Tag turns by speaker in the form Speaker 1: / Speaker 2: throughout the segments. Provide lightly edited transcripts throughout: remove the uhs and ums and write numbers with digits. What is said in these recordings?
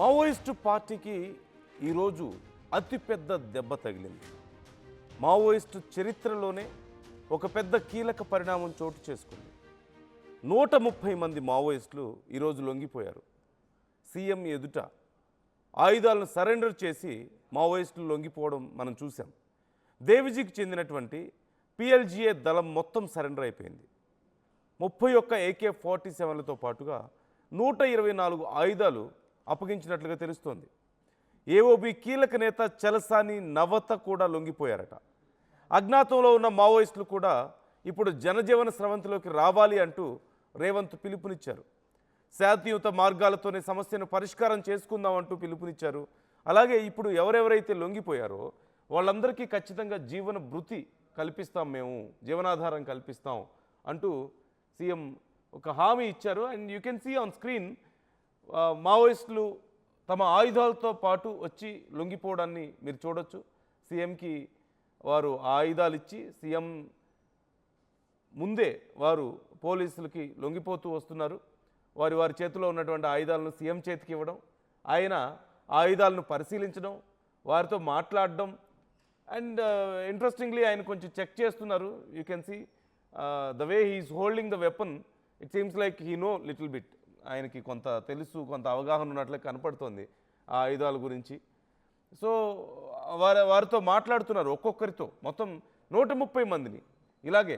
Speaker 1: Maoist పార్టీకి ఈరోజు అతిపెద్ద దెబ్బ తగిలింది. మావోయిస్టు చరిత్రలోనే ఒక పెద్ద కీలక పరిణామం చోటు చేసుకుంది. 130 మంది మావోయిస్టులు ఈరోజు లొంగిపోయారు. సీఎం ఎదుట ఆయుధాలను సరెండర్ చేసి మావోయిస్టులు లొంగిపోవడం మనం చూసాం. దేవిజీకి చెందినటువంటి పిఎల్జిఏ దళం మొత్తం సరెండర్ అయిపోయింది. 31 AK-47లతో పాటుగా 124 ఆయుధాలు అప్పగించినట్లుగా తెలుస్తోంది. ఏఓబి కీలక నేత చలసాని నవత కూడా లొంగిపోయారట. అజ్ఞాతంలో ఉన్న మావోయిస్టులు కూడా ఇప్పుడు జనజీవన స్రవంతిలోకి రావాలి అంటూ రేవంత్ పిలుపునిచ్చారు. శాంతియుత మార్గాలతోనే సమస్యను పరిష్కారం చేసుకుందామంటూ పిలుపునిచ్చారు. అలాగే ఇప్పుడు ఎవరెవరైతే లొంగిపోయారో వాళ్ళందరికీ ఖచ్చితంగా జీవన భృతి కల్పిస్తాం, మేము జీవనాధారం కల్పిస్తాం అంటూ సీఎం ఒక హామీ ఇచ్చారు. And you can see on screen మావోయిస్టులు తమ ఆయుధాలతో పాటు వచ్చి లొంగిపోవడాన్ని మీరు చూడొచ్చు. సీఎంకి వారు ఆయుధాలు ఇచ్చి సీఎం ముందే వారు పోలీసులకి లొంగిపోతూ వస్తున్నారు. వారి చేతిలో ఉన్నటువంటి ఆయుధాలను సీఎం చేతికి ఇవ్వడం, ఆయన ఆయుధాలను పరిశీలించడం, వారితో మాట్లాడడం. అండ్ ఇంట్రెస్టింగ్లీ ఆయన కొంచెం చెక్ చేస్తున్నారు. You can see the way he's holding the weapon, it seems like he know little bit. ఆయనకి కొంత తెలుసు, కొంత అవగాహన ఉన్నట్లే కనపడుతోంది ఆ ఆయుధాల గురించి. సో వారితో మాట్లాడుతున్నారు. ఒక్కొక్కరితో మొత్తం 130 మందిని ఇలాగే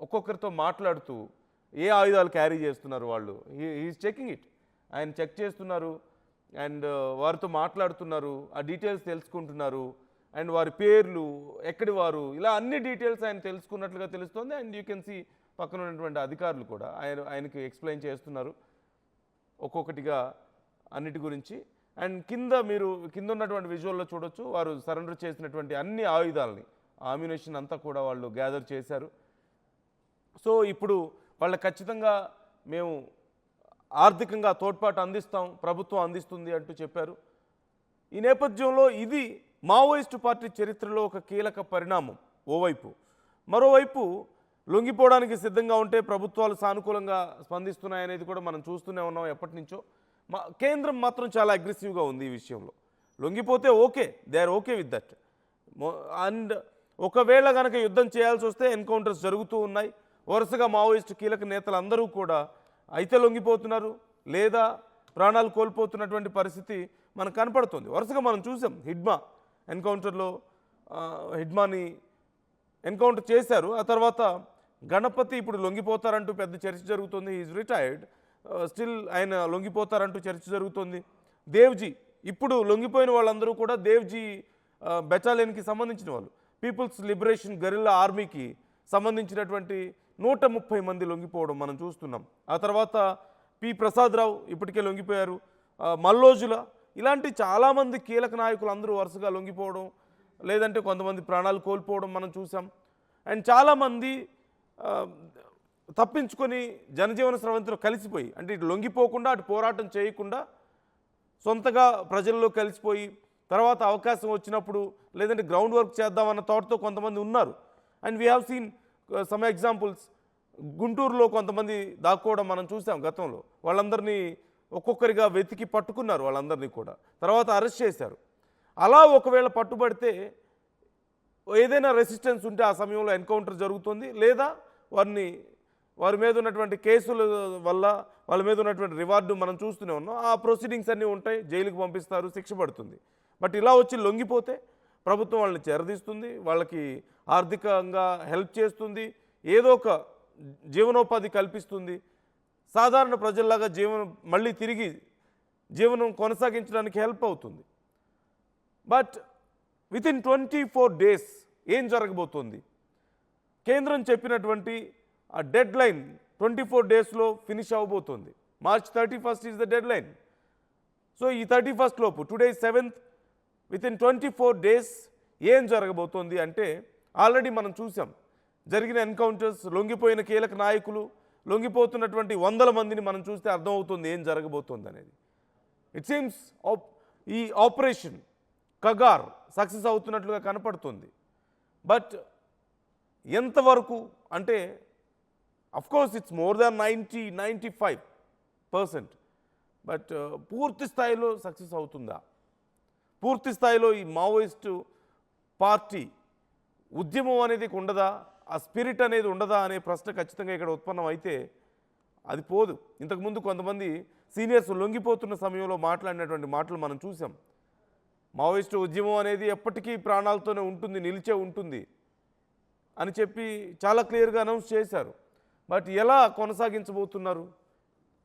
Speaker 1: ఒక్కొక్కరితో మాట్లాడుతూ ఏ ఆయుధాలు క్యారీ చేస్తున్నారు వాళ్ళు, హీఈస్ చెకింగ్ ఇట్. ఆయన చెక్ చేస్తున్నారు అండ్ వారితో మాట్లాడుతున్నారు, ఆ డీటెయిల్స్ తెలుసుకుంటున్నారు. అండ్ వారి పేర్లు, ఎక్కడి వారు, ఇలా అన్ని డీటెయిల్స్ ఆయన తెలుసుకున్నట్లుగా తెలుస్తోంది. అండ్ యూ కెన్ సీ పక్కన ఉన్నటువంటి అధికారులు కూడా ఆయనకి ఎక్స్ప్లెయిన్ చేస్తున్నారు ఒక్కొక్కటిగా అన్నిటి గురించి. అండ్ కింద ఉన్నటువంటి విజువల్లో చూడొచ్చు, వారు సరెండర్ చేసినటువంటి అన్ని ఆయుధాలని, ఆమ్యునేషన్ అంతా కూడా వాళ్ళు గ్యాదర్ చేశారు. సో ఇప్పుడు వాళ్ళకి ఖచ్చితంగా మేము ఆర్థికంగా తోడ్పాటు అందిస్తాం, ప్రభుత్వం అందిస్తుంది అంటూ చెప్పారు. ఈ నేపథ్యంలో ఇది మావోయిస్టు పార్టీ చరిత్రలో ఒక కీలక పరిణామం ఓవైపు. మరోవైపు లొంగిపోవడానికి సిద్ధంగా ఉంటే ప్రభుత్వాలు సానుకూలంగా స్పందిస్తున్నాయనేది కూడా మనం చూస్తూనే ఉన్నాం ఎప్పటి నుంచో. కేంద్రం మాత్రం చాలా అగ్రెసివ్గా ఉంది ఈ విషయంలో. లొంగిపోతే okay, they are okay with that. And ఒకవేళ కనుక యుద్ధం చేయాల్సి వస్తే ఎన్కౌంటర్స్ జరుగుతూ ఉన్నాయి. వరుసగా మావోయిస్టు కీలక నేతలు అందరూ కూడా అయితే లొంగిపోతున్నారు, లేదా ప్రాణాలు కోల్పోతున్నటువంటి పరిస్థితి మనకు కనపడుతుంది. వరుసగా మనం చూసాం హిడ్మా ఎన్కౌంటర్లో, హిడ్మాని ఎన్కౌంటర్ చేశారు. ఆ తర్వాత గణపతి ఇప్పుడు లొంగిపోతారంటూ పెద్ద చర్చ జరుగుతుంది. ఈజ్ రిటైర్డ్, స్టిల్ ఆయన లొంగిపోతారంటూ చర్చ జరుగుతుంది. దేవ్జీ, ఇప్పుడు లొంగిపోయిన వాళ్ళందరూ కూడా దేవ్జీ బెటాలియన్కి సంబంధించిన వాళ్ళు, పీపుల్స్ లిబరేషన్ గెరిల్లా ఆర్మీకి సంబంధించినటువంటి 130 మంది లొంగిపోవడం మనం చూస్తున్నాం. ఆ తర్వాత పి ప్రసాదరావు ఇప్పటికే లొంగిపోయారు, మల్లోజుల, ఇలాంటి చాలామంది కీలక నాయకులు అందరూ వరుసగా లొంగిపోవడం, లేదంటే కొంతమంది ప్రాణాలు కోల్పోవడం మనం చూసాం. అండ్ చాలామంది తప్పించుకొని జనజీవన స్రవంతిలో కలిసిపోయి, అంటే ఇటు లొంగిపోకుండా అటు పోరాటం చేయకుండా సొంతగా ప్రజల్లో కలిసిపోయి తర్వాత అవకాశం వచ్చినప్పుడు లేదంటే గ్రౌండ్ వర్క్ చేద్దామన్న థాట్తో కొంతమంది ఉన్నారు. And we have seen some examples. గుంటూరులో కొంతమంది దాక్కోవడం మనం చూసాం గతంలో. వాళ్ళందరినీ ఒక్కొక్కరిగా వెతికి పట్టుకున్నారు, వాళ్ళందరినీ కూడా తర్వాత అరెస్ట్ చేశారు. అలా ఒకవేళ పట్టుబడితే ఏదైనా రెసిస్టెన్స్ ఉంటే ఆ సమయంలో ఎన్కౌంటర్ జరుగుతుంది, లేదా వారి మీద ఉన్నటువంటి కేసుల వల్ల వాళ్ళ మీద ఉన్నటువంటి రివార్డు మనం చూస్తూనే ఉన్నాం. ఆ ప్రొసీడింగ్స్ అన్నీ ఉంటాయి, జైలుకి పంపిస్తారు, శిక్ష పడుతుంది. బట్ ఇలా వచ్చి లొంగిపోతే ప్రభుత్వం వాళ్ళని చేరదీస్తుంది, వాళ్ళకి ఆర్థికంగా హెల్ప్ చేస్తుంది, ఏదో ఒక జీవనోపాధి కల్పిస్తుంది, సాధారణ ప్రజల్లాగా మళ్ళీ తిరిగి జీవనం కొనసాగించడానికి హెల్ప్ అవుతుంది. బట్ వితిన్ 24 days ఏం జరగబోతోంది? కేంద్రం చెప్పినటువంటి ఆ డెడ్ లైన్ 24 daysలో ఫినిష్ అవ్వబోతోంది. March 31st is the deadline. So ఈ 31st లోపు, టుడే 7th, వితిన్ 24 days ఏం జరగబోతోంది అంటే ఆల్రెడీ మనం చూసాం జరిగిన ఎన్కౌంటర్స్, లొంగిపోయిన కీలక నాయకులు, లొంగిపోతున్నటువంటి 100 మందిని మనం చూస్తే అర్థమవుతుంది ఏం జరగబోతోంది అనేది. ఇట్ సీమ్స్ ఈ ఆపరేషన్ కగార్ సక్సెస్ అవుతున్నట్లుగా కనపడుతుంది. బట్ ఎంతవరకు అంటే of course it's more than 90-95%. But పూర్తి స్థాయిలో సక్సెస్ అవుతుందా? పూర్తి స్థాయిలో ఈ మావోయిస్టు పార్టీ ఉద్యమం అనేది ఉండదా, ఆ స్పిరిట్ అనేది ఉండదా అనే ప్రశ్న ఖచ్చితంగా ఇక్కడ ఉత్పన్నం అయితే అది పోదు. ఇంతకుముందు కొంతమంది సీనియర్స్ లొంగిపోతున్న సమయంలో మాట్లాడినటువంటి మాటలు మనం చూసాం. మావోయిస్టు ఉద్యమం అనేది ఎప్పటికీ ప్రాణాలతోనే ఉంటుంది, నిలిచే ఉంటుంది అని చెప్పి చాలా క్లియర్గా అనౌన్స్ చేశారు. బట్ ఎలా కొనసాగించబోతున్నారు?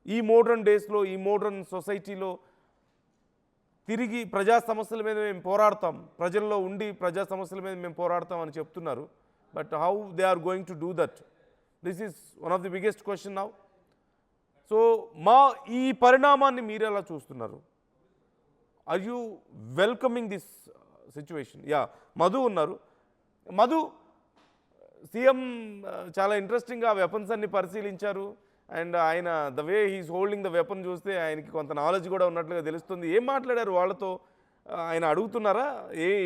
Speaker 1: ఈ మోడ్రన్ డేస్లో, ఈ మోడ్రన్ సొసైటీలో తిరిగి ప్రజా సమస్యల మీద మేము పోరాడతాం, ప్రజల్లో ఉండి ప్రజా సమస్యల మీద మేము పోరాడతాం అని చెప్తున్నారు. But how they are going to do that? This is one of the biggest question now. So ఈ పరిణామాన్ని మీరు ఎలా చూస్తున్నారు? Are you welcoming this situation? Yeah, Madhu ఉన్నారు. మధు, సీఎం చాలా ఇంట్రెస్టింగ్గా వెపన్స్ అన్ని పరిశీలించారు. అండ్ ఆయన the way he's holding the weapon చూస్తే ఆయనకి కొంత నాలెడ్జ్ కూడా ఉన్నట్లుగా తెలుస్తుంది. ఏం మాట్లాడారు వాళ్ళతో? ఆయన అడుగుతున్నారా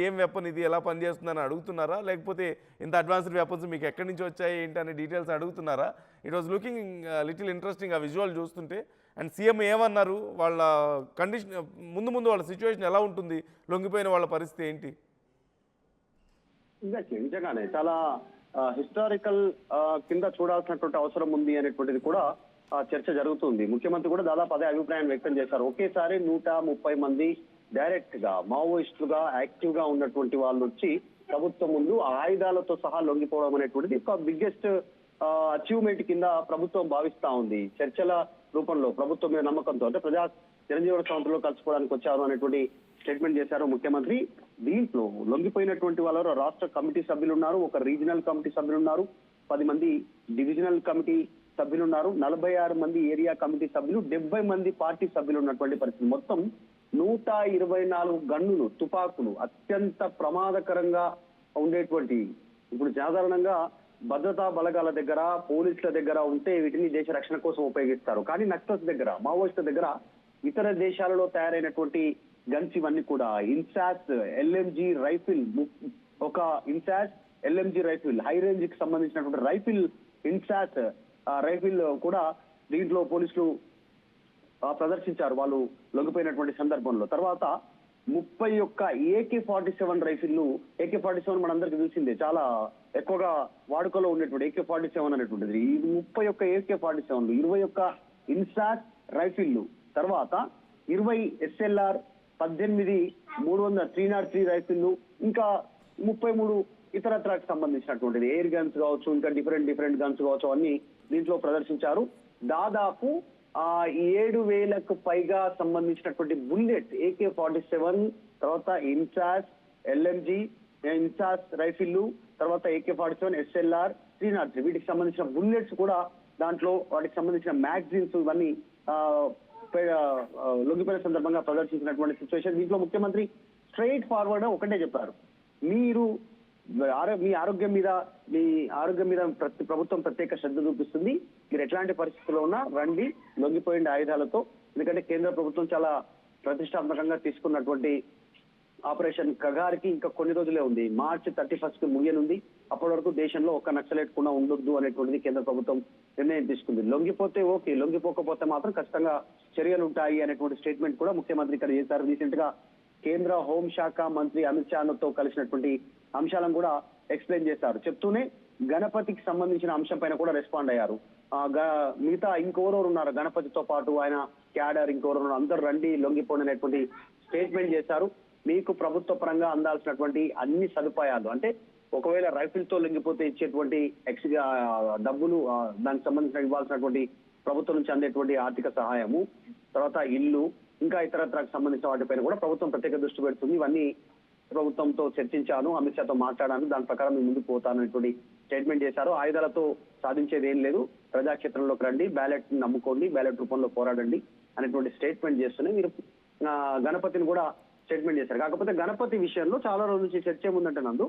Speaker 1: ఏం వెపన్ ఇది, ఎలా పనిచేస్తుందని అడుగుతున్నారా? లేకపోతే ఇంత అడ్వాన్స్డ్ వెపన్స్ మీకు ఎక్కడి నుంచి వచ్చాయి ఏంటి అనే డీటెయిల్స్ అడుగుతున్నారా? It was looking little interesting ఆ విజువల్ చూస్తుంటే. అండ్ సీఎం ఏమన్నారు? వాళ్ళ కండిషన్ ముందు వాళ్ళ సిచ్యువేషన్ ఎలా ఉంటుంది, లొంగిపోయిన వాళ్ళ పరిస్థితి ఏంటి?
Speaker 2: నిజంగానే చాలా హిస్టారికల్ కింద చూడాల్సినటువంటి అవసరం ఉంది అనేటువంటిది కూడా చర్చ జరుగుతుంది. ముఖ్యమంత్రి కూడా దాదాపు అదే అభిప్రాయం వ్యక్తం చేశారు. ఒకేసారి 130 మంది డైరెక్ట్ గా మావోయిస్టులుగా యాక్టివ్ గా ఉన్నటువంటి వాళ్ళు వచ్చి ప్రభుత్వం ముందు ఆయుధాలతో సహా లొంగిపోవడం అనేటువంటిది ఒక బిగ్గెస్ట్ అచీవ్మెంట్ కింద ప్రభుత్వం భావిస్తా ఉంది. చర్చల రూపంలో ప్రభుత్వం మీద నమ్మకంతో, అంటే ప్రజా జనజీవన సంస్థలో కలుసుకోవడానికి వచ్చారు అనేటువంటి స్టేట్మెంట్ చేశారు ముఖ్యమంత్రి. దీంట్లో లొంగిపోయినటువంటి వాళ్ళు రాష్ట్ర కమిటీ సభ్యులు ఉన్నారు, ఒక రీజనల్ కమిటీ సభ్యులు ఉన్నారు, 10 మంది డివిజనల్ కమిటీ సభ్యులు ఉన్నారు, 46 మంది ఏరియా కమిటీ సభ్యులు, 70 మంది పార్టీ సభ్యులు ఉన్నటువంటి పరిస్థితి. మొత్తం 124 గన్నులు, తుపాకులు, అత్యంత ప్రమాదకరంగా ఉండేటువంటి, ఇప్పుడు సాధారణంగా భద్రతా బలగాల దగ్గర, పోలీసుల దగ్గర ఉంటే వీటిని దేశ రక్షణ కోసం ఉపయోగిస్తారు. కానీ నక్సల్స్ దగ్గర, మావోయిస్టుల దగ్గర ఇతర దేశాలలో తయారైనటువంటి గన్స్ ఇవన్నీ కూడా ఇన్సాస్ ఎల్ఎంజీ రైఫిల్, ఒక INSAS LMG rifle, high range కి సంబంధించినటువంటి రైఫిల్, ఇన్సాస్ రైఫిల్ కూడా దీంట్లో పోలీసులు ప్రదర్శించారు వాళ్ళు లొంగిపోయినటువంటి సందర్భంలో. తర్వాత 31 AK-47 రైఫిల్లు, AK-47 మనందరికి తెలిసిందే, చాలా ఎక్కువగా వాడుకలో ఉండేటువంటి AK-47 అనేటువంటిది. ఈ 31 AK-47లు, 21 ఇన్సాస్ రైఫిల్లు, తర్వాత 20 SLR, 18 303 రైఫిల్లు, ఇంకా 33 ఇతరత్రకు సంబంధించినటువంటిది ఎయిర్ గన్స్ కావచ్చు, ఇంకా డిఫరెంట్ గన్స్ కావచ్చు, అన్ని దీంట్లో ప్రదర్శించారు. దాదాపు 7,000కు పైగా సంబంధించినటువంటి బుల్లెట్ AK-47, తర్వాత ఇన్సాస్ ఎల్ఎంజీ, ఇన్సాస్ రైఫిల్లు, తర్వాత AK-47 SLR 303 వీటికి సంబంధించిన బుల్లెట్స్ కూడా దాంట్లో, వాటికి సంబంధించిన మ్యాగజైన్స్ ఇవన్నీ లొంగిపోయిన సందర్భంగా ప్రదర్శించినటువంటి సిచ్యువేషన్. దీంట్లో ముఖ్యమంత్రి స్ట్రైట్ ఫార్వర్డ్ ఒకటే చెప్పారు, మీరు మీ ఆరోగ్యం మీద ప్రభుత్వం ప్రత్యేక శ్రద్ధ చూపిస్తుంది. మీరు ఎట్లాంటి పరిస్థితుల్లో ఉన్నా రండి లొంగిపోయిన ఆయుధాలతో. ఎందుకంటే కేంద్ర ప్రభుత్వం చాలా ప్రతిష్టాత్మకంగా తీసుకున్నటువంటి ఆపరేషన్ కగార్కి ఇంకా కొన్ని రోజులే ఉంది. మార్చి 31కి ముగియనుంది. అప్పటి వరకు దేశంలో ఒక్క నక్సలైట్ కూడా ఉండొద్దు అనేటువంటిది కేంద్ర ప్రభుత్వం నిర్ణయం తీసుకుంది. లొంగిపోతే ఓకే, లొంగిపోకపోతే మాత్రం ఖచ్చితంగా చర్యలు ఉంటాయి అనేటువంటి స్టేట్మెంట్ కూడా ముఖ్యమంత్రి ఇక్కడ చేశారు. రీసెంట్ గా కేంద్ర హోంశాఖ మంత్రి అమిత్ షాతో కలిసినటువంటి అంశాలను కూడా ఎక్స్ప్లెయిన్ చేశారు. చెప్తూనే గణపతికి సంబంధించిన అంశం పైన కూడా రెస్పాండ్ అయ్యారు. మిగతా ఇంకెవరెవరు ఉన్నారు గణపతితో పాటు, ఆయన క్యాడర్ ఇంకెవరు అందరూ రండి లొంగిపోండి అనేటువంటి స్టేట్మెంట్ చేశారు. మీకు ప్రభుత్వ పరంగా అందాల్సినటువంటి అన్ని సదుపాయాలు, అంటే ఒకవేళ రైఫిల్ తో లొంగిపోతే ఇచ్చేటువంటి డబ్బులు, దానికి సంబంధించిన ఇవ్వాల్సినటువంటి ప్రభుత్వం నుంచి అందేటువంటి ఆర్థిక సహాయము, తర్వాత ఇల్లు, ఇంకా ఇతరత్రకు సంబంధించిన వాటిపైన కూడా ప్రభుత్వం ప్రత్యేక దృష్టి పెడుతుంది. ఇవన్నీ ప్రభుత్వంతో చర్చించాను, అమిత్ షాతో మాట్లాడాను, దాని ప్రకారం మేము ముందుకు పోతాననేటువంటి స్టేట్మెంట్ చేశారు. ఆయుధాలతో సాధించేది ఏం లేదు, ప్రజాక్షేత్రంలోకి రండి, బ్యాలెట్ నమ్ముకోండి, బ్యాలెట్ రూపంలో పోరాడండి అనేటువంటి స్టేట్మెంట్ చేస్తూనే మీరు గణపతిని కూడా స్టేట్మెంట్ చేశారు. కాకపోతే గణపతి విషయంలో చాలా రోజుల నుంచి చర్చ ఏముందంటే, నందు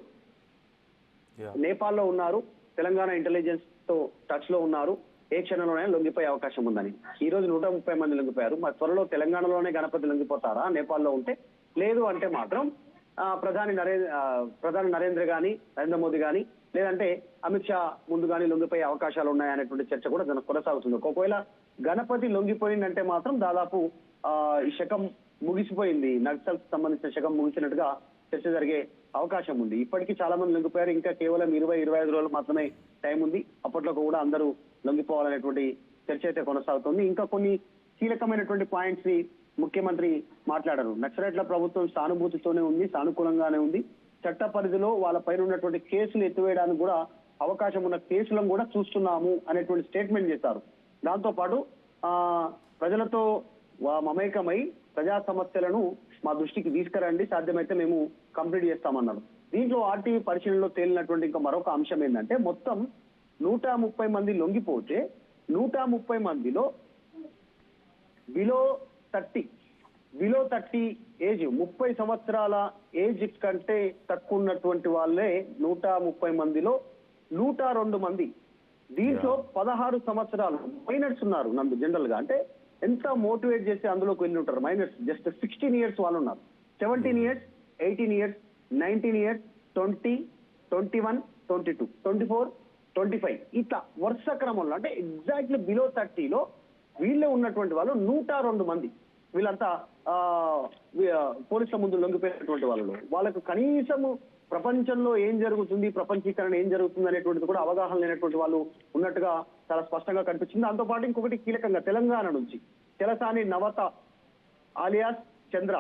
Speaker 2: నేపాల్లో ఉన్నారు, తెలంగాణ ఇంటెలిజెన్స్ తో టచ్ లో ఉన్నారు, ఏ క్షణంలోనే లొంగిపోయే అవకాశం ఉందని. ఈ రోజు 130 మంది లొంగిపోయారు. మరి త్వరలో తెలంగాణలోనే గణపతి లొంగిపోతారా నేపాల్లో ఉంటే? లేదు అంటే మాత్రం ప్రధాని నరేంద్ర మోదీ గాని, లేదంటే అమిత్ షా ముందు గానీ లొంగిపోయే అవకాశాలు ఉన్నాయనేటువంటి చర్చ కూడా కొనసాగుతుంది. ఒకవేళ గణపతి లొంగిపోయిందంటే మాత్రం దాదాపు ఈ శకం ముగిసిపోయింది, నక్సల్స్ సంబంధించిన శకం ముగిసినట్టుగా చర్చ జరిగే అవకాశం ఉంది. ఇప్పటికీ చాలా మంది లొంగిపోయారు. ఇంకా కేవలం 20-25 రోజులు మాత్రమే టైం ఉంది. అప్పట్లో కూడా అందరూ లొంగిపోవాలనేటువంటి చర్చ అయితే కొనసాగుతుంది. ఇంకా కొన్ని కీలకమైనటువంటి పాయింట్స్ ని ముఖ్యమంత్రి మాట్లాడారు. నక్సలైట్ల ప్రభుత్వం సానుభూతితోనే ఉంది, సానుకూలంగానే ఉంది. చట్ట పరిధిలో వాళ్ళ పైన ఉన్నటువంటి కేసులు ఎత్తివేయడానికి కూడా అవకాశం ఉన్న కేసులను కూడా చూస్తున్నాము అనేటువంటి స్టేట్మెంట్ చేశారు. దాంతో పాటు ప్రజలతో మమేకమై ప్రజా సమస్యలను మా దృష్టికి తీసుకురండి, సాధ్యమైతే మేము కంప్లీట్ చేస్తామన్నారు. దీంట్లో ఆర్టీవీ పరిశీలనలో తేలినటువంటి ఇంకా మరొక అంశం ఏంటంటే, మొత్తం 130 మంది లొంగిపోతే 130 మందిలో బిలో 30 ఏజ్, 30 సంవత్సరాల ఏజ్ కంటే తక్కువ ఉన్నటువంటి వాళ్ళే 130 మందిలో 102 మంది. దీంట్లో 16 సంవత్సరాలు మైనర్స్ ఉన్నారు. నందు జనరల్ గా అంటే ఎంత మోటివేట్ చేసి అందులోకి వెళ్ళి ఉంటారు. మైనర్స్ జస్ట్ 16 ఇయర్స్ వాళ్ళు ఉన్నారు. 17 ఇయర్స్, 18 ఇయర్స్, 19 ఇయర్స్, 20, 21, 22, 24, 25 ఇట్లా వరుస క్రమంలో అంటే ఎగ్జాక్ట్లీ బిలో 30లో వీళ్ళే ఉన్నటువంటి వాళ్ళు 102 మంది. వీళ్ళంతా పోలీసుల ముందు లొంగిపోయినటువంటి వాళ్ళకు కనీసము ప్రపంచంలో ఏం జరుగుతుంది, ప్రపంచీకరణ ఏం జరుగుతుంది అనేటువంటిది కూడా అవగాహన లేనటువంటి వాళ్ళు ఉన్నట్టుగా చాలా స్పష్టంగా కనిపించింది. దాంతో పాటు ఇంకొకటి కీలకంగా తెలంగాణ నుంచి తెలసాని నవత ఆలియాస్ చంద్ర,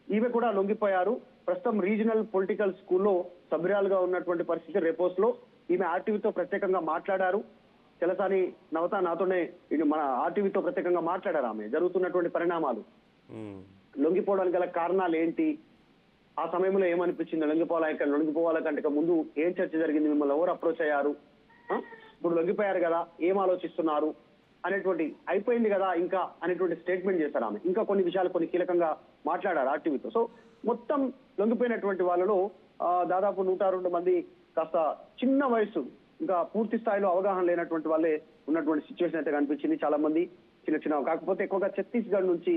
Speaker 2: ఈమె కూడా లొంగిపోయారు. ప్రస్తుతం రీజనల్ పొలిటికల్ స్కూల్లో సభ్యురాలుగా ఉన్నటువంటి పరిస్థితి. రేపోస్ లో ఈమె ఆర్టీవీతో ప్రత్యేకంగా మాట్లాడారు. తెలసాని నవత నాతోనే మన ఆర్టీవీతో ప్రత్యేకంగా మాట్లాడారు. ఆమె జరుగుతున్నటువంటి పరిణామాలు, లొంగిపోవడానికి గల కారణాలు ఏంటి, ఆ సమయంలో ఏమనిపించింది, లొంగిపోవాల కంటే ముందు ఏం చర్చ జరిగింది, మిమ్మల్ని ఎవరు అప్రోచ్ అయ్యారు, ఇప్పుడు లొంగిపోయారు కదా ఏం ఆలోచిస్తున్నారు అనేటువంటి, అయిపోయింది కదా ఇంకా అనేటువంటి స్టేట్మెంట్ చేశారు ఆమె. ఇంకా కొన్ని విషయాలు కొన్ని కీలకంగా మాట్లాడారు ఆర్టీవీతో. సో మొత్తం లొంగిపోయినటువంటి వాళ్ళలో దాదాపు 102 మంది కాస్త చిన్న వయసు, ఇంకా పూర్తి స్థాయిలో అవగాహన లేనటువంటి వాళ్ళే ఉన్నటువంటి సిచ్యువేషన్ అయితే కనిపించింది. చాలా మంది చిన్న కాకపోతే ఎక్కువగా ఛత్తీస్గఢ్ నుంచి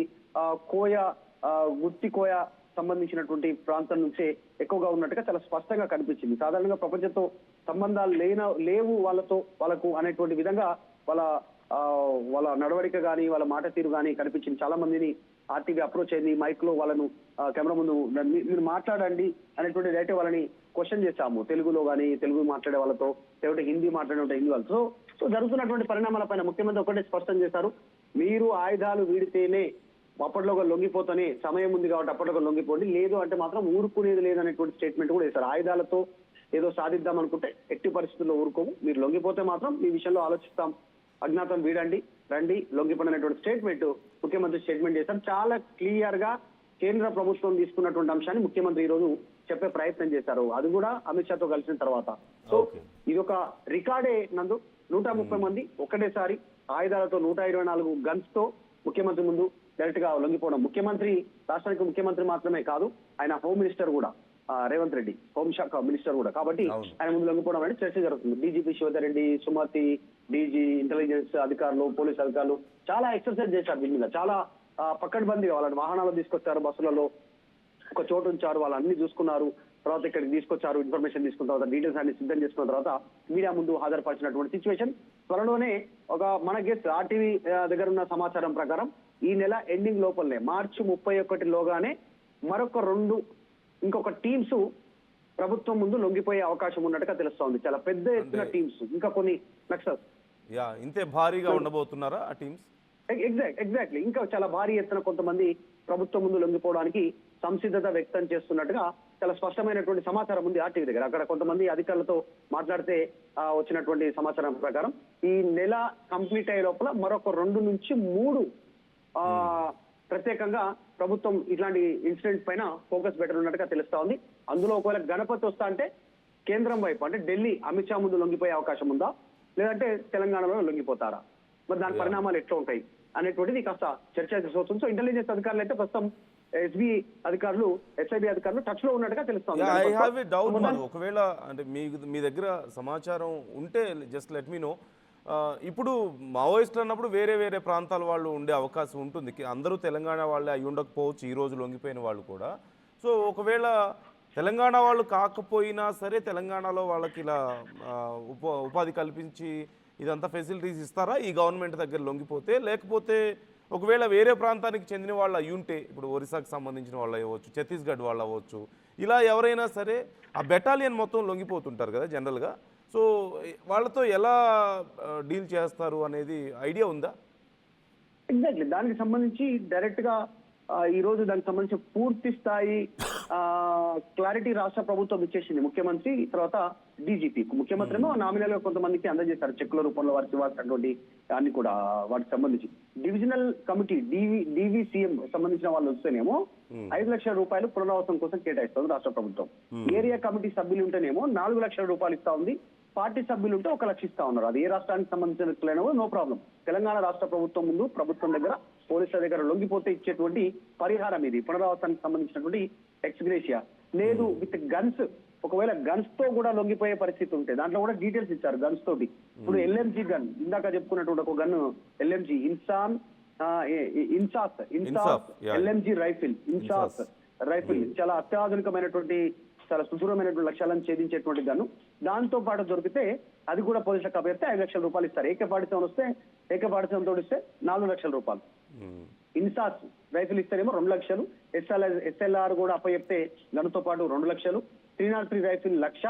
Speaker 2: గుత్తి కోయ సంబంధించినటువంటి ప్రాంతం నుంచే ఎక్కువగా ఉన్నట్టుగా చాలా స్పష్టంగా కనిపించింది. సాధారణంగా ప్రపంచంతో సంబంధాలు లేవు వాళ్ళకు అనేటువంటి విధంగా వాళ్ళ నడవడిక కానీ వాళ్ళ మాట తీరు కానీ కనిపించింది. చాలా మందిని ఆర్టీవీ అప్రోచ్ అయింది, మైక్ లో వాళ్ళను కెమెరా ముందు మీరు మాట్లాడండి అనేటువంటి డైరెక్ట్ వాళ్ళని క్వశ్చన్ చేశాము. తెలుగులో కానీ తెలుగు మాట్లాడే వాళ్ళతో, లేకపోతే హిందీ మాట్లాడే హిందీ వాళ్ళతో. సో జరుగుతున్నటువంటి పరిణామాలపైన ముఖ్యమంత్రి ఒకటే స్పష్టం చేశారు, మీరు ఆయుధాలు వీడితేనే అప్పట్లో లొంగిపోతేనే సమయం ఉంది కాబట్టి అప్పట్లో లొంగిపోండి, లేదు అంటే మాత్రం ఊరుకునేది లేదనేటువంటి స్టేట్మెంట్ కూడా వేశారు. ఆయుధాలతో ఏదో సాధిద్దాం అనుకుంటే ఎట్టి పరిస్థితుల్లో ఊరుకోము, మీరు లొంగిపోతే మాత్రం మీ విషయంలో ఆలోచిస్తాం, అజ్ఞాతం వీడండి, రండి, లొంగిపోండి అనేటువంటి స్టేట్మెంట్ ముఖ్యమంత్రి స్టేట్మెంట్ చేశారు. చాలా క్లియర్ గా కేంద్ర ప్రభుత్వం తీసుకున్నటువంటి అంశాన్ని ముఖ్యమంత్రి ఈ రోజు చెప్పే ప్రయత్నం చేశారు. అది కూడా అమిత్ షాతో కలిసిన తర్వాత. సో ఇది ఒక రికార్డే నందు. 130 మంది ఒకటేసారి ఆయుధాలతో 124 గన్స్ తో ముఖ్యమంత్రి ముందు డైరెక్ట్ గా లొంగిపోవడం. ముఖ్యమంత్రి, రాష్ట్రానికి ముఖ్యమంత్రి మాత్రమే కాదు, ఆయన హోమ్ మినిస్టర్ కూడా, రేవంత్ రెడ్డి హోంశాఖ మినిస్టర్ కూడా, కాబట్టి ఆయన ముందు లొంగిపోవడం అనేది చర్చ జరుగుతుంది. DGP Shivadhar, Sumathi, DG, intelligence అధికారులు, పోలీస్ అధికారులు చాలా ఎక్సర్సైజ్ చేశారు దీని మీద. చాలా పక్కడ్బందీగా వాళ్ళని వాహనాలు తీసుకొచ్చారు, బస్సులలో ఒక చోటు ఉంచారు, వాళ్ళు అన్ని చూసుకున్నారు. తర్వాత ఇక్కడికి తీసుకొచ్చారు, ఇన్ఫర్మేషన్ తీసుకున్న తర్వాత డీటెయిల్స్ అన్ని సిద్ధం చేసుకున్న తర్వాత మీడియా ముందు హాజరుపరిచినటువంటి సిచ్యువేషన్. త్వరలోనే మన గెస్ట్ ఆర్టీవీ దగ్గర ఉన్న సమాచారం ప్రకారం ఈ నెల ఎండింగ్ లోపలనే మార్చి 31 లోగానే మరొక ఇంకొక టీమ్స్ ప్రభుత్వం ముందు లొంగిపోయే అవకాశం ఉన్నట్టుగా తెలుస్తోంది. చాలా పెద్ద ఎత్తున టీమ్స్, ఇంకా కొన్ని నక్సల్స్
Speaker 1: ఇంతే భారీగా ఉండబోతున్నారా ఆ టీమ్స్?
Speaker 2: ఎగ్జాక్ట్లీ ఇంకా చాలా భారీ ఎత్తున కొంతమంది ప్రభుత్వం ముందు లొంగిపోవడానికి సంసిద్ధత వ్యక్తం చేస్తున్నట్టుగా చాలా స్పష్టమైనటువంటి సమాచారం ఉంది ఆర్టీవీ దగ్గర. అక్కడ కొంతమంది అధికారులతో మాట్లాడితే వచ్చినటువంటి సమాచారం ప్రకారం ఈ నెల కంప్లీట్ అయ్యే లోపల మరొక 2 నుంచి 3 ప్రత్యేకంగా ప్రభుత్వం ఇట్లాంటి ఇన్సిడెంట్ పైన ఫోకస్ పెట్టనున్నట్టుగా తెలుస్తా ఉంది. అందులో ఒకవేళ గణపతి వస్తా అంటే కేంద్రం వైపు అంటే ఢిల్లీ అమిత్ షా ముందు లొంగిపోయే అవకాశం ఉందా, లేదంటే తెలంగాణలో లొంగిపోతారా, మరి దాని పరిణామాలు ఎట్లా ఉంటాయి అనేటువంటిది కాస్త చర్చ అవుతుంది. సో ఇంటెలిజెన్స్ అధికారులు అయితే ప్రస్తుతం ఎస్బీ అధికారులు, ఎస్ఐబి అధికారులు టచ్ లో ఉన్నట్టుగా తెలుస్తుంది.
Speaker 1: ఐ హావ్ ఏ డౌట్, ఒకవేళ అంటే మీ దగ్గర సమాచారం ఉంటే జస్ట్ లెట్ మీ నో. ఇప్పుడు మావోయిస్టులు అన్నప్పుడు వేరే వేరే ప్రాంతాల వాళ్ళు ఉండే అవకాశం ఉంటుంది, అందరూ తెలంగాణ వాళ్ళే అయి ఉండకపోవచ్చు ఈ రోజు లొంగిపోయిన వాళ్ళు కూడా. సో ఒకవేళ తెలంగాణ వాళ్ళు కాకపోయినా సరే తెలంగాణలో వాళ్ళకి ఇలా ఉపాధి కల్పించి ఇదంతా ఫెసిలిటీస్ ఇస్తారా ఈ గవర్నమెంట్ దగ్గర లొంగిపోతే, లేకపోతే ఒకవేళ వేరే ప్రాంతానికి చెందిన వాళ్ళు అయి ఉంటే, ఇప్పుడు ఒరిస్సాకు సంబంధించిన వాళ్ళు అవ్వచ్చు, ఛత్తీస్గఢ్ వాళ్ళు అవ్వచ్చు, ఇలా ఎవరైనా సరే ఆ బెటాలియన్ మొత్తం లొంగిపోతుంటారు కదా జనరల్గా. సో వాళ్ళతో ఎలా డీల్ చేస్తారు అనేది ఐడియా ఉందా?
Speaker 2: ఎగ్జాక్ట్లీ దానికి సంబంధించి డైరెక్ట్ గా ఈ రోజు దానికి సంబంధించి పూర్తి స్థాయి క్లారిటీ రాష్ట్ర ప్రభుత్వం ఇచ్చేసింది. ముఖ్యమంత్రి తర్వాత డీజీపీ, ముఖ్యమంత్రి ఏమో నామినల్ గా కొంతమందికి అందజేశారు చెక్కుల రూపంలో వారికి ఇవ్వాల్సినటువంటి అన్ని కూడా. వాటికి సంబంధించి డివిజనల్ కమిటీ డివిసిఎం సంబంధించిన వాళ్ళు వస్తేనేమో 5 లక్షల రూపాయలు పునరావాసం కోసం కేటాయిస్తుంది రాష్ట్ర ప్రభుత్వం. ఏరియా కమిటీ సభ్యులు ఉంటేనేమో 4 లక్షల రూపాయలు ఇస్తా ఉంది. పార్టీ సభ్యులు ఉంటే 1 లక్ష ఇస్తా ఉన్నారు. అది ఏ రాష్ట్రానికి సంబంధించిన వ్యక్తులైనా నో ప్రాబ్లం. తెలంగాణ రాష్ట్ర ప్రభుత్వం ముందు ప్రభుత్వం దగ్గర పోలీసుల దగ్గర లొంగిపోతే ఇచ్చేటువంటి పరిహారం ఇది, పునరావాసానికి సంబంధించినటువంటి ఎక్స్గ్రేషియా. లేదు విత్ గన్స్, ఒకవేళ గన్స్ తో కూడా లొంగిపోయే పరిస్థితి ఉంటే దాంట్లో కూడా డీటెయిల్స్ ఇచ్చారు గన్స్ తోటి. ఇప్పుడు ఎల్ఎంజీ గన్, ఇందాక చెప్పుకున్నటువంటి ఒక gun LMG INSAS LMG INSAS rifle చాలా అత్యాధునికమైనటువంటి, చాలా సుదూరమైనటువంటి లక్ష్యాలను ఛేదించేటువంటి గన్ను. దాంతో పాటు దొరికితే అది కూడా పోలీసులకు అప్పగిస్తే 5 లక్షల రూపాయలు ఇస్తారు. AK-47 వస్తే AK-47 తోడిస్తే 4 లక్షల రూపాయలు. ఇన్సాస్ రైఫిల్ ఇస్తేనేమో 2 లక్షలు. SLR కూడా అప్పచెప్తే గన్నుతో పాటు 2 లక్షలు. 303 రైఫిల్ 1 లక్ష.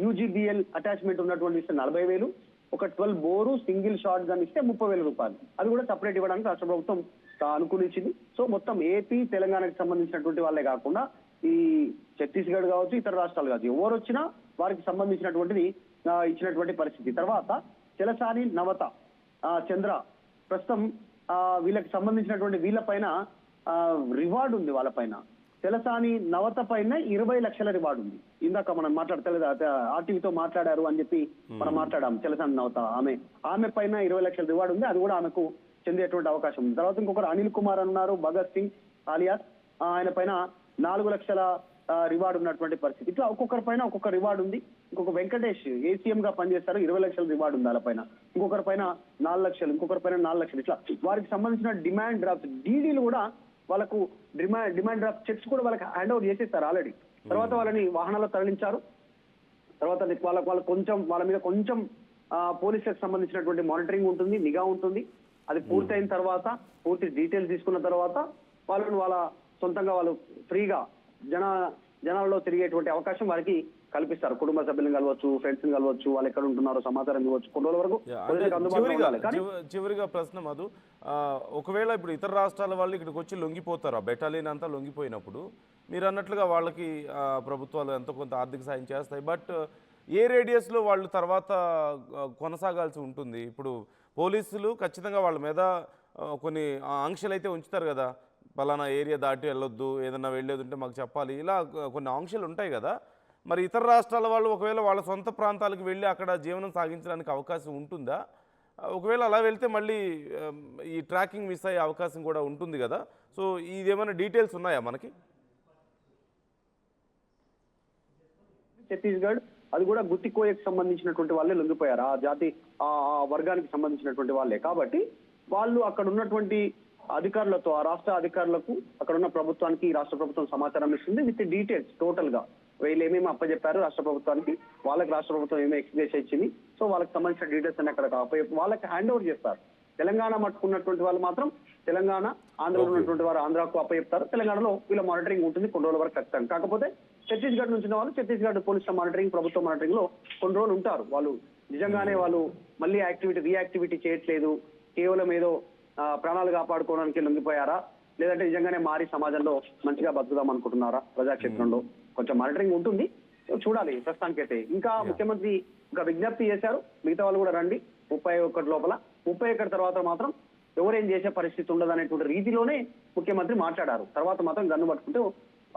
Speaker 2: UGBL అటాచ్మెంట్ ఉన్నటువంటి ఇస్తే 40,000. ఒక 12 బోరు సింగిల్ షాట్ గన్ ఇస్తే 30,000 రూపాయలు. అది కూడా సపరేట్ ఇవ్వడానికి రాష్ట్ర ప్రభుత్వం అనుకూలించింది. సో మొత్తం ఏపీ తెలంగాణకు సంబంధించినటువంటి వాళ్ళే కాకుండా ఈ ఛత్తీస్గఢ్ కావచ్చు, ఇతర రాష్ట్రాలు కావచ్చు, ఎవరు వచ్చినా వారికి సంబంధించినటువంటిది ఇచ్చినటువంటి పరిస్థితి. తర్వాత చెలసాని నవత చంద్ర ప్రస్తుతం వీళ్ళకి సంబంధించినటువంటి వీళ్ళ పైన రివార్డు ఉంది. వాళ్ళ పైన చెలసాని నవత పైన 20 లక్షల రివార్డు ఉంది. ఇందాక మనం మాట్లాడతలేదు, ఆర్టీవీతో మాట్లాడారు అని చెప్పి మనం మాట్లాడాం. చెలసాని నవత ఆమె పైన 20 లక్షల రివార్డు ఉంది. అది కూడా ఆమెకు చెందేటువంటి అవకాశం ఉంది. తర్వాత ఇంకొకరు అనిల్ కుమార్ అన్నారు, భగత్ సింగ్ ఆలియాస్, ఆయన పైన 4 లక్షల రివార్డు ఉన్నటువంటి పరిస్థితి. ఇట్లా ఒక్కొక్కరి పైన ఒక్కొక్క రివార్డు ఉంది. ఇంకొక వెంకటేష్ ఏసీఎం గా పనిచేస్తారు, 20 లక్షల రివార్డు ఉంది వాళ్ళ పైన. ఇంకొకరి పైన 4 లక్షలు, ఇంకొకరి పైన 4 లక్షలు. ఇట్లా వారికి సంబంధించిన డిమాండ్ డ్రాఫ్ట్స్, డీడీలు కూడా వాళ్ళకు డిమాండ్ డ్రాఫ్ట్ చెక్స్ కూడా వాళ్ళకి హ్యాండ్ ఓవర్ చేసేస్తారు ఆల్రెడీ. తర్వాత వాళ్ళని వాహనాల్లో తరలించారు. తర్వాత వాళ్ళ మీద కొంచెం పోలీసులకు సంబంధించినటువంటి మానిటరింగ్ ఉంటుంది, నిఘా ఉంటుంది. అది పూర్తయిన తర్వాత, పూర్తి డీటెయిల్స్ తీసుకున్న తర్వాత వాళ్ళని వాళ్ళ సొంతంగా వాళ్ళు ఫ్రీగా జనాల్లో తిరిగేటువంటి అవకాశం వారికి కల్పిస్తారు. కుటుంబ సభ్యులను కలవచ్చు, ఫ్రెండ్స్ ని కలవచ్చు, వాళ్ళు ఎక్కడ ఉంటున్నారో సమాచారం ఇవ్వచ్చు. కొన్ని రోజుల వరకు
Speaker 1: చివరిగా ప్రశ్న మధు, ఒకవేళ ఇప్పుడు ఇతర రాష్ట్రాల వాళ్ళు ఇక్కడికి వచ్చి లొంగిపోతారు, ఆ బెటాలియన్ అంతా లొంగిపోయినప్పుడు మీరు అన్నట్లుగా వాళ్ళకి ప్రభుత్వాలు ఎంతో కొంత ఆర్థిక సాయం చేస్తాయి. బట్ ఏ రేడియస్లో వాళ్ళు తర్వాత కొనసాగాల్సి ఉంటుంది? ఇప్పుడు పోలీసులు ఖచ్చితంగా వాళ్ళ మీద కొన్ని ఆంక్షలు అయితే ఉంచుతారు కదా, పలానా ఏరియా దాటి వెళ్ళొద్దు, ఏదన్నా వెళ్ళేది ఉంటే మాకు చెప్పాలి, ఇలా కొన్ని ఆంక్షలు ఉంటాయి కదా. మరి ఇతర రాష్ట్రాల వాళ్ళు ఒకవేళ వాళ్ళ సొంత ప్రాంతాలకు వెళ్ళి అక్కడ జీవనం సాగించడానికి అవకాశం ఉంటుందా? ఒకవేళ అలా వెళ్తే మళ్ళీ ఈ ట్రాకింగ్ మిస్ అయ్యే అవకాశం కూడా ఉంటుంది కదా. సో ఇదేమైనా డీటెయిల్స్ ఉన్నాయా మనకి?
Speaker 2: ఛత్తీస్గఢ్ అది కూడా గుత్తికోయకు సంబంధించినటువంటి వాళ్ళే లొంగిపోయారు, ఆ జాతి ఆ వర్గానికి సంబంధించినటువంటి వాళ్ళే. కాబట్టి వాళ్ళు అక్కడ ఉన్నటువంటి అధికారులతో, ఆ రాష్ట్ర అధికారులకు, అక్కడ ఉన్న ప్రభుత్వానికి రాష్ట్ర ప్రభుత్వం సమాచారం ఇస్తుంది విత్ డీటెయిల్స్ టోటల్ గా. వీళ్ళు ఏమేమి అప్పచెప్పారు రాష్ట్ర ప్రభుత్వానికి, వాళ్ళకి రాష్ట్ర ప్రభుత్వం ఏమేమి ఎక్స్ప్రెస్ ఇచ్చింది, సో వాళ్ళకి సంబంధించిన డీటెయిల్స్ అన్ని అక్కడ వాళ్ళకి హ్యాండ్ ఓవర్ చేస్తారు. తెలంగాణ మట్టుకున్నటువంటి వాళ్ళు మాత్రం తెలంగాణ, ఆంధ్రలో ఉన్నటువంటి వారు ఆంధ్రాకు అప్పచెప్తారు. తెలంగాణలో వీళ్ళ మానిటరింగ్ ఉంటుంది కొన్ని రోజుల వరకు ఖచ్చితంగా. కాకపోతే ఛత్తీస్గఢ్ నుంచి వాళ్ళు ఛత్తీస్గఢ్ పోలీసుల మానిటరింగ్, ప్రభుత్వ మానిటరింగ్ లో కొన్ని రోజులు ఉంటారు. వాళ్ళు నిజంగానే వాళ్ళు మళ్ళీ రియాక్టివిటీ చేయట్లేదు, కేవలం ఏదో ప్రాణాలు కాపాడుకోవడానికి లొంగిపోయారా, లేదంటే నిజంగానే మారి సమాజంలో మంచిగా బతుకుదాం అనుకుంటున్నారా, ప్రజాక్షేత్రంలో కొంచెం మానిటరింగ్ ఉంటుంది. చూడాలి ప్రస్తుతానికైతే. ఇంకా ముఖ్యమంత్రి ఇంకా విజ్ఞప్తి చేశారు, మిగతా వాళ్ళు కూడా రండి 31 లోపల. 31 తర్వాత మాత్రం ఎవరేం చేసే పరిస్థితి ఉండదు అనేటువంటి రీతిలోనే ముఖ్యమంత్రి మాట్లాడారు. తర్వాత మాత్రం గన్ను పట్టుకుంటే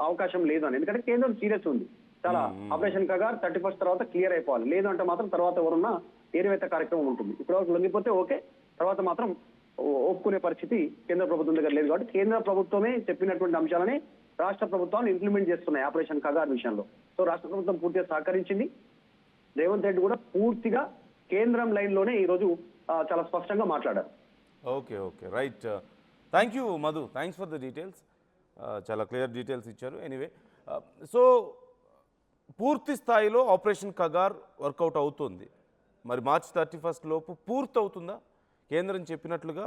Speaker 2: అవకాశం లేదు అని, ఎందుకంటే కేంద్రం సీరియస్ ఉంది చాలా. ఆపరేషన్ కగార్ 31 తర్వాత క్లియర్ అయిపోవాలి, లేదు అంటే మాత్రం తర్వాత ఎవరున్నా ఏరివేత కార్యక్రమం ఉంటుంది. ఇప్పుడు లొంగిపోతే ఓకే, తర్వాత మాత్రం ఒప్పుకునే పరిస్థితి కేంద్ర ప్రభుత్వం దగ్గర లేదు. కాబట్టి కేంద్ర ప్రభుత్వమే చెప్పినటువంటి అంశాలని రాష్ట్ర ప్రభుత్వాలు ఇంప్లిమెంట్ చేస్తున్నాయి ఆపరేషన్ కగార్ విషయంలో. సో రాష్ట్ర ప్రభుత్వం పూర్తిగా సహకరించింది. రేవంత్ రెడ్డి కూడా పూర్తిగా కేంద్రం లైన్ లోనే ఈ రోజు చాలా స్పష్టంగా మాట్లాడారు.
Speaker 1: Okay, right. Thank you Madhu, thanks for the details. చాలా క్లియర్ డీటెయిల్స్ ఇచ్చారు. ఎనీవే, సో పూర్తి స్థాయిలో ఆపరేషన్ కగార్ వర్కౌట్ అవుతుంది. మరి మార్చి 31 లోపు పూర్తి అవుతుందా? కేంద్రం చెప్పినట్లుగా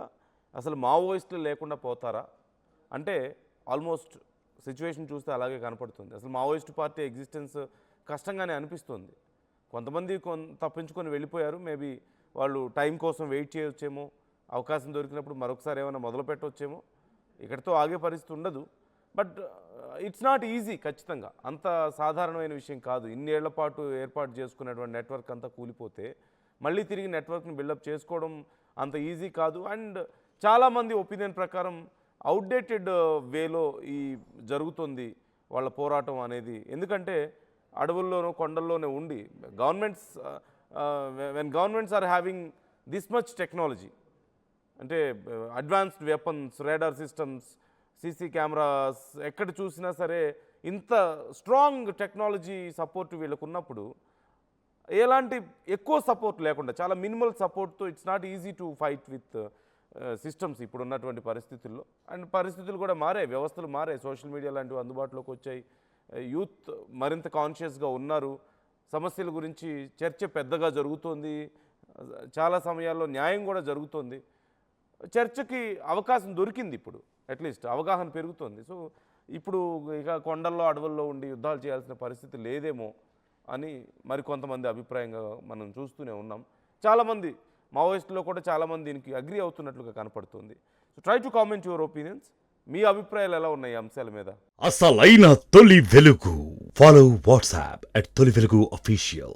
Speaker 1: అసలు మావోయిస్టులు లేకుండా పోతారా అంటే ఆల్మోస్ట్ సిచ్యువేషన్ చూస్తే అలాగే కనపడుతుంది. అసలు మావోయిస్ట్ పార్టీ ఎగ్జిస్టెన్స్ కష్టంగానే అనిపిస్తుంది. కొంతమంది తప్పించుకొని వెళ్ళిపోయారు. మేబీ వాళ్ళు టైం కోసం వెయిట్ చేయొచ్చేమో, అవకాశం దొరికినప్పుడు మరొకసారి ఏమైనా మొదలు పెట్టవచ్చేమో. ఇక్కడితో ఆగే పరిస్థితి ఉండదు. But it's not easy. ఖచ్చితంగా అంత సాధారణమైన విషయం కాదు. ఇన్నేళ్ల పాటు ఏర్పాటు చేసుకున్నటువంటి నెట్వర్క్ అంతా కూలిపోతే మళ్ళీ తిరిగి నెట్వర్క్ని బిల్డప్ చేసుకోవడం అంత ఈజీ కాదు. అండ్ చాలామంది ఒపీనియన్ ప్రకారం అవుట్డేటెడ్ వేలో ఈ జరుగుతుంది వాళ్ళ పోరాటం అనేది. ఎందుకంటే అడవుల్లోనూ కొండల్లోనే ఉండి when governments are having this much technology, అంటే advanced weapons, radar systems, CC cameras, ఎక్కడ చూసినా సరే ఇంత స్ట్రాంగ్ టెక్నాలజీ సపోర్ట్ వీళ్ళకు ఉన్నప్పుడు ఎలాంటి ఎక్కువ సపోర్ట్ లేకుండా చాలా మినిమల్ సపోర్ట్తో it's not easy to fight with systems ఇప్పుడు ఉన్నటువంటి పరిస్థితుల్లో. అండ్ పరిస్థితులు కూడా మారాయి, వ్యవస్థలు మారాయి, సోషల్ మీడియా లాంటివి అందుబాటులోకి వచ్చాయి. యూత్ మరింత కాన్షియస్గా ఉన్నారు. సమస్యల గురించి చర్చ పెద్దగా జరుగుతోంది. చాలా సమయాల్లో న్యాయం కూడా జరుగుతోంది. చర్చకి అవకాశం దొరికింది. ఇప్పుడు అట్లీస్ట్ అవగాహన పెరుగుతోంది. సో ఇప్పుడు ఇక కొండల్లో అడవుల్లో ఉండి యుద్ధాలు చేయాల్సిన పరిస్థితి లేదేమో అని మరికొంతమంది అభిప్రాయంగా మనం చూస్తూనే ఉన్నాం. చాలామంది మావోయిస్టులో కూడా చాలామంది దీనికి అగ్రి అవుతున్నట్లుగా కనపడుతుంది. So try to comment your opinions. మీ అభిప్రాయాలు ఎలా ఉన్నాయి ఈ అంశాల మీద?
Speaker 3: అసలైన తొలి వెలుగు. ఫాలో వాట్సాప్ @తొలి వెలుగు అఫీషియల్.